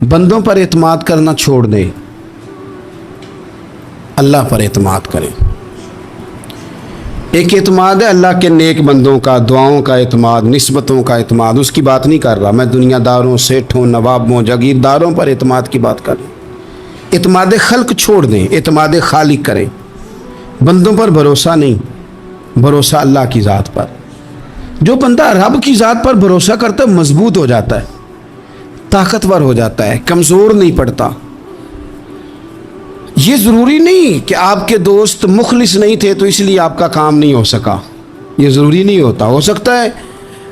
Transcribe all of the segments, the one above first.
بندوں پر اعتماد کرنا چھوڑ دیں، اللہ پر اعتماد کریں۔ ایک اعتماد ہے اللہ کے نیک بندوں کا، دعاؤں کا اعتماد، نسبتوں کا اعتماد، اس کی بات نہیں کر رہا میں، دنیا داروں، سیٹھوں، نوابوں، جاگیرداروں پر اعتماد کی بات کر رہا ہوں۔ اعتماد خلق چھوڑ دیں، اعتماد خالق کریں۔ بندوں پر بھروسہ نہیں، بھروسہ اللہ کی ذات پر۔ جو بندہ رب کی ذات پر بھروسہ کرتا ہے مضبوط ہو جاتا ہے، طاقتور ہو جاتا ہے، کمزور نہیں پڑتا۔ یہ ضروری نہیں کہ آپ کے دوست مخلص نہیں تھے تو اس لیے آپ کا کام نہیں ہو سکا، یہ ضروری نہیں ہوتا۔ ہو سکتا ہے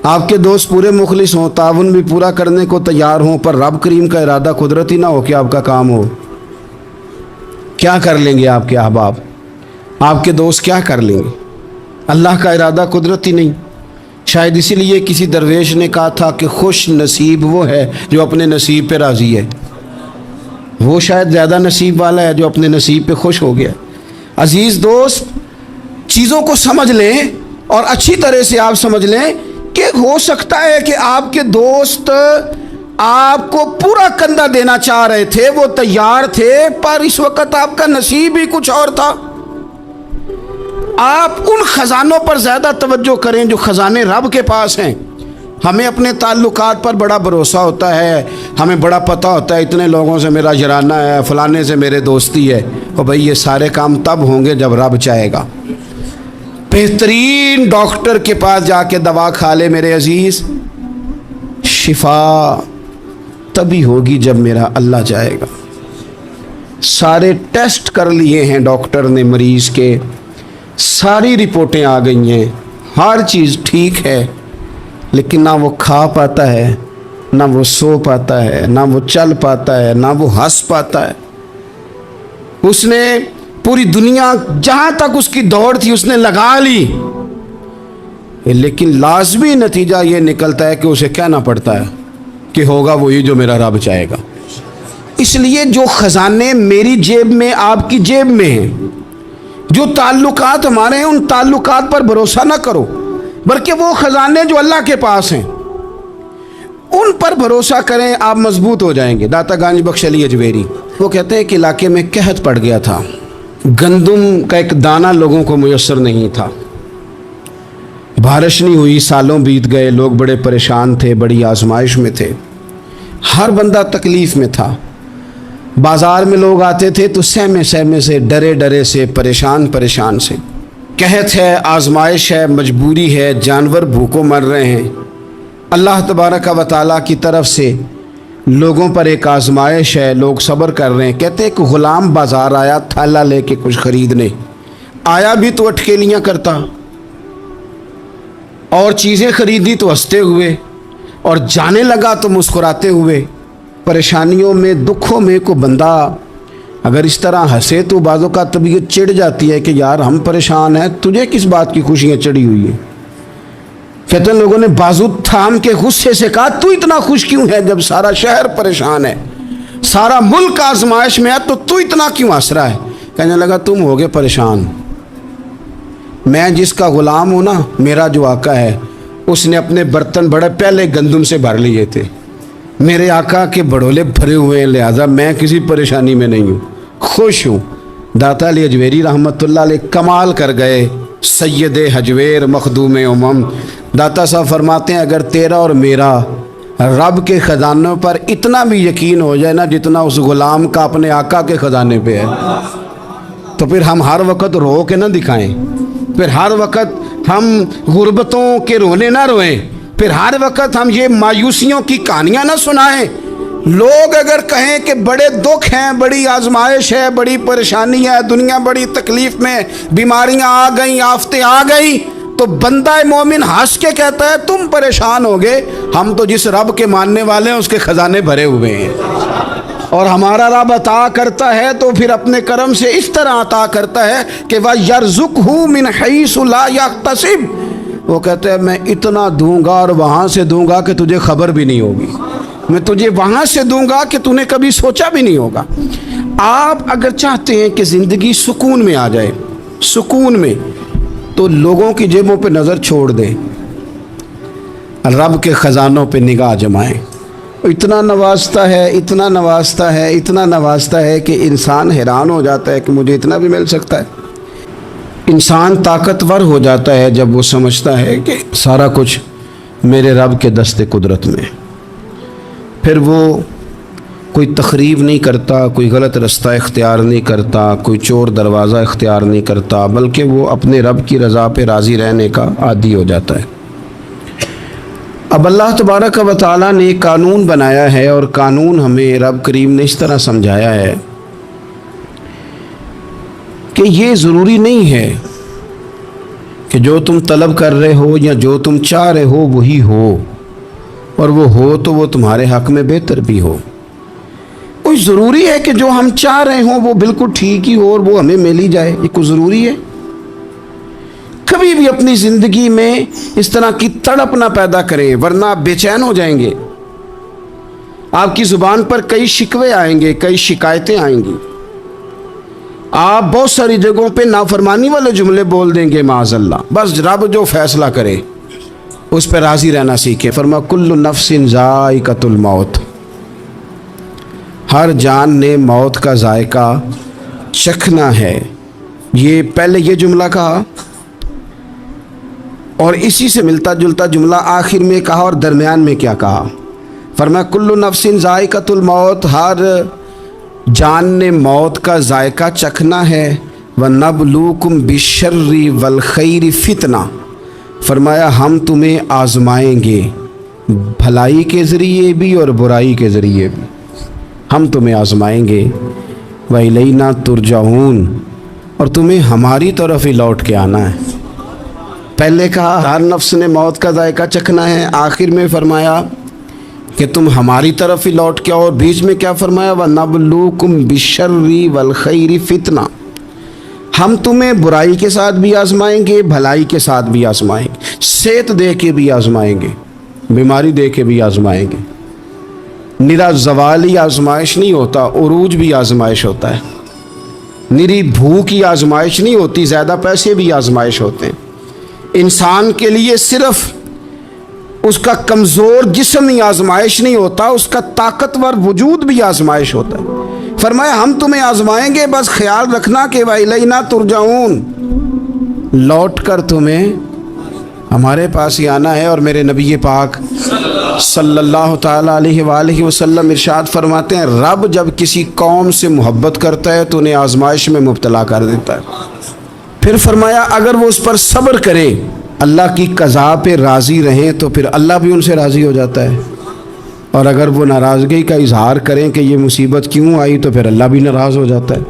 آپ کے دوست پورے مخلص ہوں، تعاون بھی پورا کرنے کو تیار ہوں، پر رب کریم کا ارادہ قدرتی نہ ہو کہ آپ کا کام ہو۔ کیا کر لیں گے آپ کے احباب، آپ کے دوست کیا کر لیں گے؟ اللہ کا ارادہ قدرتی نہیں۔ شاید اسی لیے کسی درویش نے کہا تھا کہ خوش نصیب وہ ہے جو اپنے نصیب پہ راضی ہے۔ وہ شاید زیادہ نصیب والا ہے جو اپنے نصیب پہ خوش ہو گیا۔ عزیز دوست، چیزوں کو سمجھ لیں اور اچھی طرح سے آپ سمجھ لیں کہ ہو سکتا ہے کہ آپ کے دوست آپ کو پورا کندھا دینا چاہ رہے تھے، وہ تیار تھے، پر اس وقت آپ کا نصیب ہی کچھ اور تھا۔ آپ ان خزانوں پر زیادہ توجہ کریں جو خزانے رب کے پاس ہیں۔ ہمیں اپنے تعلقات پر بڑا بھروسہ ہوتا ہے، ہمیں بڑا پتہ ہوتا ہے اتنے لوگوں سے میرا جرانہ ہے، فلانے سے میرے دوستی ہے۔ اور بھائی یہ سارے کام تب ہوں گے جب رب چاہے گا۔ بہترین ڈاکٹر کے پاس جا کے دوا کھا لے میرے عزیز، شفا تبھی ہوگی جب میرا اللہ چاہے گا۔ سارے ٹیسٹ کر لیے ہیں ڈاکٹر نے مریض کے، ساری رپورٹیں آ گئی ہیں، ہر چیز ٹھیک ہے، لیکن نہ وہ کھا پاتا ہے، نہ وہ سو پاتا ہے، نہ وہ چل پاتا ہے، نہ وہ ہنس پاتا ہے۔ اس نے پوری دنیا جہاں تک اس کی دوڑ تھی اس نے لگا لی، لیکن لازمی نتیجہ یہ نکلتا ہے کہ اسے کہنا پڑتا ہے کہ ہوگا وہی جو میرا رب چاہے گا۔ اس لیے جو خزانے میری جیب میں، آپ کی جیب میں ہیں، جو تعلقات ہمارے ہیں، ان تعلقات پر بھروسہ نہ کرو، بلکہ وہ خزانے جو اللہ کے پاس ہیں ان پر بھروسہ کریں، آپ مضبوط ہو جائیں گے۔ داتا گنج بخش علی اجمیری وہ کہتے ہیں کہ علاقے میں قحط پڑ گیا تھا، گندم کا ایک دانہ لوگوں کو میسر نہیں تھا، بارش نہیں ہوئی، سالوں بیت گئے، لوگ بڑے پریشان تھے، بڑی آزمائش میں تھے، ہر بندہ تکلیف میں تھا۔ بازار میں لوگ آتے تھے تو سہمے سہمے سے، ڈرے ڈرے سے، پریشان سے۔ قحط ہے، آزمائش ہے، مجبوری ہے، جانور بھوکوں مر رہے ہیں۔ اللہ تبارک و تعالیٰ کی طرف سے لوگوں پر ایک آزمائش ہے، لوگ صبر کر رہے ہیں۔ کہتے ہیں کہ غلام بازار آیا تھالا لے کے کچھ خریدنے، آیا بھی تو اٹکیلیاں کرتا، اور چیزیں خریدی تو ہنستے ہوئے، اور جانے لگا تو مسکراتے ہوئے۔ پریشانیوں میں، دکھوں میں کوئی بندہ اگر اس طرح ہنسے تو بعضوں کا طبیعت چڑھ جاتی ہے کہ یار ہم پریشان ہیں، تجھے کس بات کی خوشیاں چڑھی ہوئی ہیں۔ کہتے ہیں لوگوں نے بازو تھام کے غصے سے کہا تو اتنا خوش کیوں ہے جب سارا شہر پریشان ہے، سارا ملک آزمائش میں ہے، تو اتنا کیوں ہنس رہا ہے؟ کہنے لگا تم ہوگے پریشان، میں جس کا غلام ہوں نا، میرا جو آقا ہے اس نے اپنے برتن بڑے پہلے گندم سے بھر لیے تھے، میرے آقا کے بڑولے بھرے ہوئے ہیں، لہذا میں کسی پریشانی میں نہیں ہوں، خوش ہوں۔ داتا علی اجمیری رحمت اللہ علیہ کمال کر گئے، سید حجویر مخدوم امم۔ داتا صاحب فرماتے ہیں اگر تیرا اور میرا رب کے خزانوں پر اتنا بھی یقین ہو جائے نا جتنا اس غلام کا اپنے آقا کے خزانے پہ ہے، تو پھر ہم ہر وقت رو کے نہ دکھائیں، پھر ہر وقت ہم غربتوں کے رونے نہ روئیں، پھر ہر وقت ہم یہ مایوسیوں کی کہانیاں نہ سنائیں۔ لوگ اگر کہیں کہ بڑے دکھ ہیں، بڑی آزمائش ہے، بڑی پریشانی ہے، دنیا بڑی تکلیف میں، بیماریاں آ گئیں، آفتیں آ گئیں، تو بندہ مومن ہنس کے کہتا ہے تم پریشان ہوگے، ہم تو جس رب کے ماننے والے ہیں اس کے خزانے بھرے ہوئے ہیں، اور ہمارا رب عطا کرتا ہے تو پھر اپنے کرم سے اس طرح عطا کرتا ہے کہ وَيَرْزُقْهُ مِنْ حَيْثُ لَا يَحْتَسِبُ۔ وہ کہتے ہیں میں اتنا دوں گا اور وہاں سے دوں گا کہ تجھے خبر بھی نہیں ہوگی، میں تجھے وہاں سے دوں گا کہ تو نے کبھی سوچا بھی نہیں ہوگا۔ آپ اگر چاہتے ہیں کہ زندگی سکون میں آ جائے، سکون میں، تو لوگوں کی جیبوں پہ نظر چھوڑ دیں، رب کے خزانوں پہ نگاہ جمائیں۔ اتنا نوازتا ہے، اتنا نوازتا ہے، اتنا نوازتا ہے کہ انسان حیران ہو جاتا ہے کہ مجھے اتنا بھی مل سکتا ہے۔ انسان طاقتور ہو جاتا ہے جب وہ سمجھتا ہے کہ سارا کچھ میرے رب کے دست قدرت میں۔ پھر وہ کوئی تخریب نہیں کرتا، کوئی غلط رستہ اختیار نہیں کرتا، کوئی چور دروازہ اختیار نہیں کرتا، بلکہ وہ اپنے رب کی رضا پہ راضی رہنے کا عادی ہو جاتا ہے۔ اب اللہ تبارک و تعالیٰ نے ایک قانون بنایا ہے، اور قانون ہمیں رب کریم نے اس طرح سمجھایا ہے کہ یہ ضروری نہیں ہے کہ جو تم طلب کر رہے ہو یا جو تم چاہ رہے ہو وہی ہو، اور وہ ہو تو وہ تمہارے حق میں بہتر بھی ہو۔ کوئی ضروری ہے کہ جو ہم چاہ رہے ہوں وہ بالکل ٹھیک ہی ہو اور وہ ہمیں مل ہی جائے؟ یہ کوئی ضروری ہے؟ کبھی بھی اپنی زندگی میں اس طرح کی تڑپ نہ پیدا کریں، ورنہ آپ بے چین ہو جائیں گے۔ آپ کی زبان پر کئی شکوے آئیں گے، کئی شکایتیں آئیں گی، آپ بہت ساری جگہوں پہ نافرمانی والے جملے بول دیں گے معاذ اللہ۔ بس رب جو فیصلہ کرے اس پہ راضی رہنا سیکھیں۔ فرما کل نفس ذائقۃ الموت، ہر جان نے موت کا ذائقہ چکھنا ہے۔ یہ پہلے یہ جملہ کہا اور اسی سے ملتا جلتا جملہ آخر میں کہا، اور درمیان میں کیا کہا؟ فرمایا کل نفس ذائقۃ الموت، ہر جان نے موت کا ذائقہ چکھنا ہے۔ وَنَبْلُوكُمْ بِالشَّرِّ وَالْخَيْرِ فِتْنَةً، فرمایا ہم تمہیں آزمائیں گے، بھلائی کے ذریعے بھی اور برائی کے ذریعے بھی ہم تمہیں آزمائیں گے۔ وَإِلَيْنَا تُرْجَعُونَ، اور تمہیں ہماری طرف ہی لوٹ کے آنا ہے۔ پہلے کہا ہر نفس نے موت کا ذائقہ چکھنا ہے، آخر میں فرمایا کہ تم ہماری طرف ہی لوٹ کے آؤ، اور بیچ میں کیا فرمایا؟ وَنَبْلُوكُمْ بِالشَّرِّ وَالْخَيْرِ فِتْنَةً، ہم تمہیں برائی کے ساتھ بھی آزمائیں گے، بھلائی کے ساتھ بھی آزمائیں گے، صحت دے کے بھی آزمائیں گے، بیماری دے کے بھی آزمائیں گے۔ نرا زوالی آزمائش نہیں ہوتا، عروج بھی آزمائش ہوتا ہے۔ نری بھوک کی آزمائش نہیں ہوتی، زیادہ پیسے بھی آزمائش ہوتے ہیں۔ انسان کے لیے صرف اس کا کمزور جسم ہی آزمائش نہیں ہوتا، اس کا طاقتور وجود بھی آزمائش ہوتا ہے۔ فرمایا ہم تمہیں آزمائیں گے، بس خیال رکھنا کہ وَإِلَيْنَا تُرْجَعُونَ، لوٹ کر تمہیں ہمارے پاس ہی آنا ہے۔ اور میرے نبی پاک صلی اللہ تعالیٰ علیہ وآلہ وسلم ارشاد فرماتے ہیں، رب جب کسی قوم سے محبت کرتا ہے تو انہیں آزمائش میں مبتلا کر دیتا ہے۔ پھر فرمایا اگر وہ اس پر صبر کرے، اللہ کی قضا پہ راضی رہیں، تو پھر اللہ بھی ان سے راضی ہو جاتا ہے، اور اگر وہ ناراضگی کا اظہار کریں کہ یہ مصیبت کیوں آئی، تو پھر اللہ بھی ناراض ہو جاتا ہے۔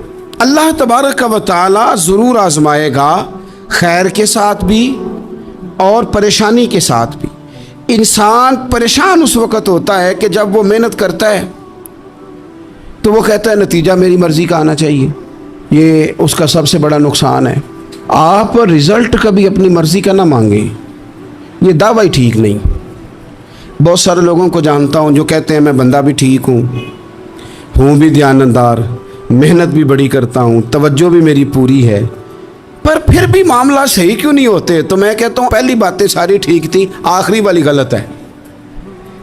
اللہ تبارک و تعالی ضرور آزمائے گا، خیر کے ساتھ بھی اور پریشانی کے ساتھ بھی۔ انسان پریشان اس وقت ہوتا ہے کہ جب وہ محنت کرتا ہے تو وہ کہتا ہے نتیجہ میری مرضی کا آنا چاہیے، یہ اس کا سب سے بڑا نقصان ہے۔ آپ رزلٹ کبھی اپنی مرضی کا نہ مانگیں، یہ دعوی ٹھیک نہیں۔ بہت سارے لوگوں کو جانتا ہوں جو کہتے ہیں میں بندہ بھی ٹھیک ہوں بھی دیانتدار، محنت بھی بڑی کرتا ہوں، توجہ بھی میری پوری ہے، پر پھر بھی معاملہ صحیح کیوں نہیں ہوتے؟ تو میں کہتا ہوں پہلی باتیں ساری ٹھیک تھی، آخری والی غلط ہے۔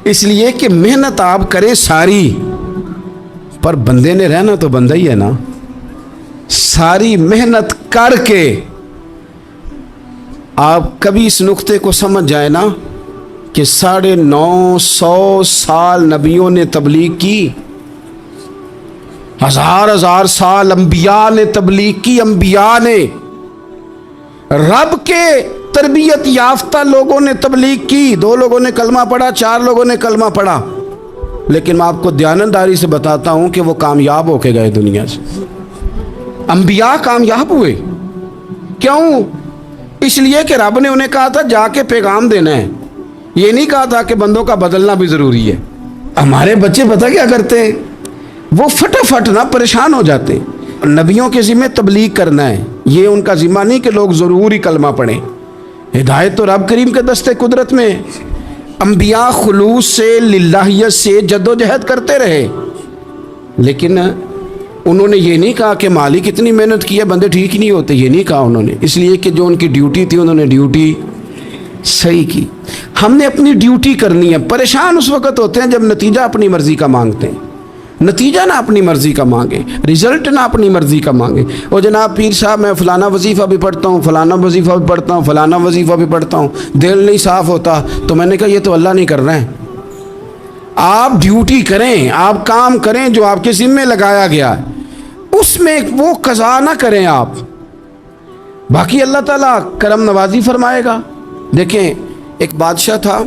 اس لیے کہ محنت آپ کریں ساری، پر بندے نے رہنا تو بندہ ہی ہے نا۔ ساری محنت کر کے آپ کبھی اس نقطے کو سمجھ جائیں نا کہ 950 سال نبیوں نے تبلیغ کی، ہزار سال انبیاء نے تبلیغ کی، انبیاء نے، رب کے تربیت یافتہ لوگوں نے تبلیغ کی، 2 لوگوں نے کلمہ پڑھا، 4 لوگوں نے کلمہ پڑھا، لیکن میں آپ کو دیانتداری سے بتاتا ہوں کہ وہ کامیاب ہو کے گئے دنیا سے۔ انبیاء کامیاب ہوئے، کیوں؟ اس لیے کہ رب نے انہیں کہا تھا جا کے پیغام دینا ہے، یہ نہیں کہا تھا کہ بندوں کا بدلنا بھی ضروری ہے۔ ہمارے بچے پتہ کیا کرتے ہیں؟ وہ فٹافٹ نہ پریشان ہو جاتے ہیں۔ نبیوں کے ذمہ تبلیغ کرنا ہے، یہ ان کا ذمہ نہیں کہ لوگ ضروری کلمہ پڑھیں۔ ہدایت تو رب کریم کے دست قدرت میں۔ انبیاء خلوص سے، للہیت سے جد و جہد کرتے رہے، لیکن انہوں نے یہ نہیں کہا کہ مالک اتنی محنت کی ہے بندے ٹھیک ہی نہیں ہوتے، یہ نہیں کہا انہوں نے، اس لیے کہ جو ان کی ڈیوٹی تھی انہوں نے ڈیوٹی صحیح کی. ہم نے اپنی ڈیوٹی کرنی ہے. پریشان اس وقت ہوتے ہیں جب نتیجہ اپنی مرضی کا مانگتے ہیں. نتیجہ نہ اپنی مرضی کا مانگے, رزلٹ نہ اپنی مرضی کا مانگے. اور جناب پیر صاحب میں فلانا وظیفہ بھی پڑھتا ہوں, فلانا وظیفہ بھی پڑھتا ہوں, فلانا وظیفہ بھی پڑھتا ہوں, دل نہیں صاف ہوتا. تو میں نے کہا یہ تو اللہ نہیں کر رہے ہیں. آپ ڈیوٹی کریں, آپ کام کریں جو آپ کے ذمے لگایا گیا ہے, اس میں وہ قضا نہ کریں آپ. باقی اللہ تعالیٰ کرم نوازی فرمائے گا. دیکھیں ایک بادشاہ تھا,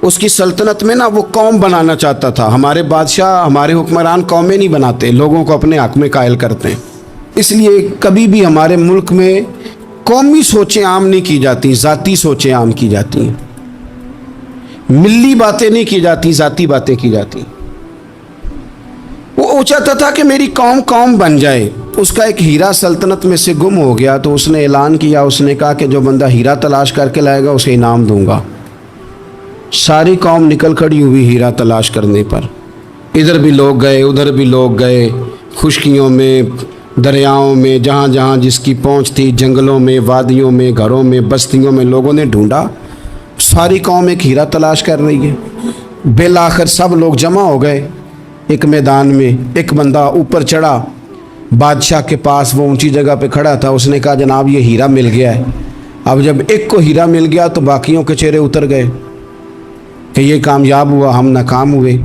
اس کی سلطنت میں نا وہ قوم بنانا چاہتا تھا. ہمارے بادشاہ, ہمارے حکمران قومیں نہیں بناتے, لوگوں کو اپنے حق میں قائل کرتے ہیں. اس لیے کبھی بھی ہمارے ملک میں قومی سوچیں عام نہیں کی جاتی, ذاتی سوچیں عام کی جاتی ہیں. ملی باتیں نہیں کی جاتی, ذاتی باتیں کی جاتی. وہ چاہتا تھا کہ میری قوم بن جائے. اس کا ایک ہیرا سلطنت میں سے گم ہو گیا, تو اس نے اعلان کیا, اس نے کہا کہ جو بندہ ہیرا تلاش کر کے لائے گا اسے انعام دوں گا. ساری قوم نکل کھڑی ہوئی ہیرا تلاش کرنے پر. ادھر بھی لوگ گئے, ادھر بھی لوگ گئے, خشکیوں میں, دریاؤں میں, جہاں جہاں جس کی پہنچ تھی, جنگلوں میں, وادیوں میں, گھروں میں, بستیوں میں لوگوں نے ڈھونڈا. ساری قوم ایک ہیرا تلاش کر رہی ہے. بالآخر سب لوگ جمع ہو گئے ایک میدان میں. ایک بندہ اوپر چڑھا, بادشاہ کے پاس, وہ اونچی جگہ پہ کھڑا تھا. اس نے کہا جناب یہ ہیرا مل گیا ہے. اب جب ایک کو ہیرا مل گیا تو باقیوں کے چہرے اتر گئے کہ یہ کامیاب ہوا, ہم ناکام ہوئے.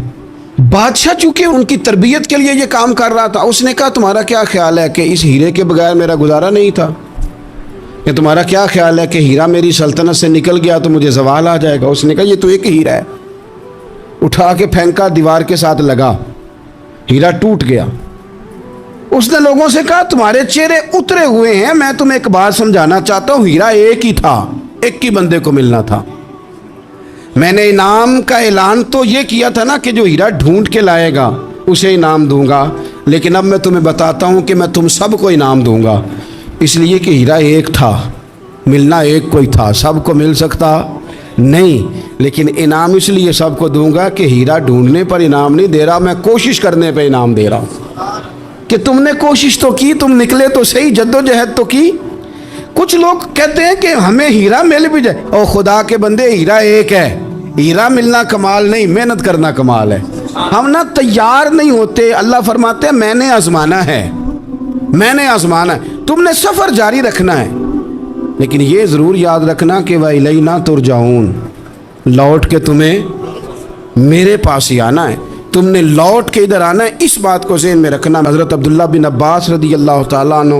بادشاہ چونکہ ان کی تربیت کے لیے یہ کام کر رہا تھا, اس نے کہا تمہارا کیا خیال ہے کہ اس ہیرے کے بغیر میرا گزارا نہیں تھا؟ کہ تمہارا کیا خیال ہے کہ ہیرا میری سلطنت سے نکل گیا تو مجھے زوال آ جائے گا؟ اس نے کہا یہ تو ایک ہیرا ہے. اٹھا کے پھینکا, دیوار کے ساتھ لگا, ہیرا ٹوٹ گیا. اس نے لوگوں سے کہا تمہارے چہرے اترے ہوئے ہیں, میں تمہیں ایک بات سمجھانا چاہتا ہوں, ہیرا ایک ہی تھا, ایک ہی بندے کو ملنا تھا. میں نے انعام کا اعلان تو یہ کیا تھا نا کہ جو ہیرا ڈھونڈ کے لائے گا اسے انعام دوں گا, لیکن اب میں تمہیں بتاتا ہوں کہ میں تم سب کو انعام دوں گا. اس لیے کہ ہیرا ایک تھا, ملنا ایک کو ہی تھا, سب کو مل سکتا نہیں. لیکن انعام اس لیے سب کو دوں گا کہ ہیرا ڈھونڈنے پر انعام نہیں دے رہا, میں کوشش کرنے پہ انعام دے رہا ہوں. کہ تم نے کوشش تو کی, تم نکلے تو صحیح, جدوجہد تو کی. کچھ لوگ کہتے ہیں کہ ہمیں ہیرا مل بھی جائے. او خدا کے بندے, ہیرا ایک ہے, ہیرا ملنا کمال نہیں, محنت کرنا کمال ہے. ہم نہ تیار نہیں ہوتے. اللہ فرماتے ہیں میں نے آزمانا ہے, میں نے آزمانا ہے, تم نے سفر جاری رکھنا ہے. لیکن یہ ضرور یاد رکھنا کہ وَإِلَيْنَا تُرْجَعُونَ, لوٹ کے تمہیں میرے پاس ہی آنا ہے, تم نے لوٹ کے ادھر آنا ہے. اس بات کو ذہن میں رکھنا. حضرت عبداللہ بن عباس رضی اللہ تعالیٰ عنہ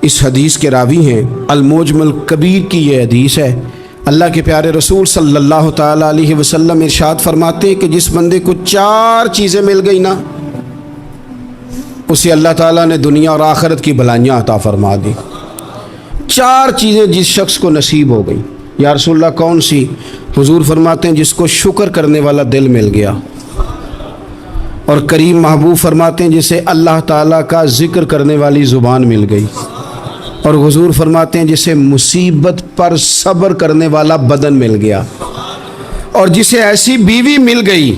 اس حدیث کے راوی ہیں. المعجم الکبیر کی یہ حدیث ہے. اللہ کے پیارے رسول صلی اللہ تعالیٰ علیہ وسلم ارشاد فرماتے ہیں کہ جس بندے کو 4 چیزیں مل گئی نا, اسے اللہ تعالیٰ نے دنیا اور آخرت کی بھلائیاں عطا فرما دی. 4 چیزیں جس شخص کو نصیب ہو گئی. یا رسول اللہ کون سی؟ حضور فرماتے ہیں جس کو شکر کرنے والا دل مل گیا, اور کریم محبوب فرماتے ہیں جسے اللہ تعالیٰ کا ذکر کرنے والی زبان مل گئی, اور حضور فرماتے ہیں جسے مصیبت پر صبر کرنے والا بدن مل گیا, اور جسے ایسی بیوی مل گئی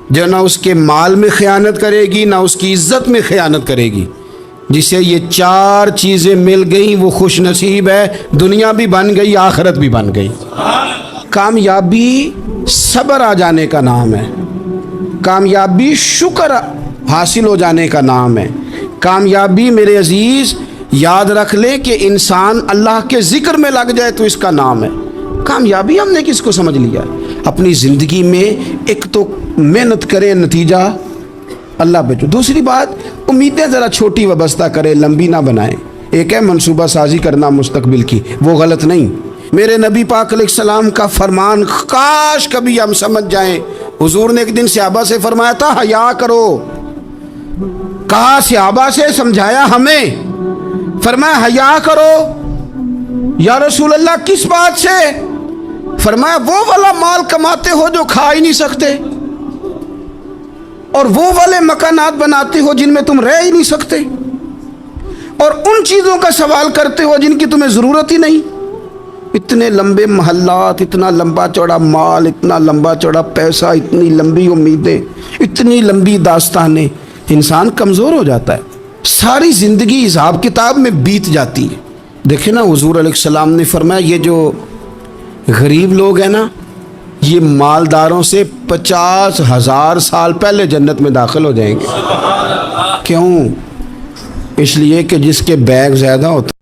جو نہ اس کے مال میں خیانت کرے گی, نہ اس کی عزت میں خیانت کرے گی. جسے یہ 4 چیزیں مل گئیں وہ خوش نصیب ہے, دنیا بھی بن گئی, آخرت بھی بن گئی. کامیابی صبر آ جانے کا نام ہے, کامیابی شکر حاصل ہو جانے کا نام ہے. کامیابی میرے عزیز یاد رکھ لے کہ انسان اللہ کے ذکر میں لگ جائے تو اس کا نام ہے کامیابی. ہم نے کس کو سمجھ لیا؟ اپنی زندگی میں ایک تو محنت کریں, نتیجہ اللہ پہ. دوسری بات, امیدیں ذرا چھوٹی وابستہ کریں, لمبی نہ بنائیں. ایک ہے منصوبہ سازی کرنا مستقبل کی, وہ غلط نہیں. میرے نبی پاک علیہ السلام کا فرمان کاش کبھی ہم سمجھ جائیں. حضور نے ایک دن صحابہ سے فرمایا تھا حیا کرو. کہا صحابہ سے, سمجھایا ہمیں, فرمایا حیا کرو. یا رسول اللہ کس بات سے؟ فرمایا وہ والا مال کماتے ہو جو کھا ہی نہیں سکتے, اور وہ والے مکانات بناتے ہو جن میں تم رہ ہی نہیں سکتے, اور ان چیزوں کا سوال کرتے ہو جن کی تمہیں ضرورت ہی نہیں. اتنے لمبے محلات, اتنا لمبا چوڑا مال, اتنا لمبا چوڑا پیسہ, اتنی لمبی امیدیں, اتنی لمبی داستانیں, انسان کمزور ہو جاتا ہے. ساری زندگی حساب کتاب میں بیت جاتی ہے. دیکھیں نا حضور علیہ السلام نے فرمایا یہ جو غریب لوگ ہیں نا، یہ مالداروں سے 50,000 سال پہلے جنت میں داخل ہو جائیں گے۔ کیوں؟ اس لیے کہ جس کے بیگ زیادہ ہوتے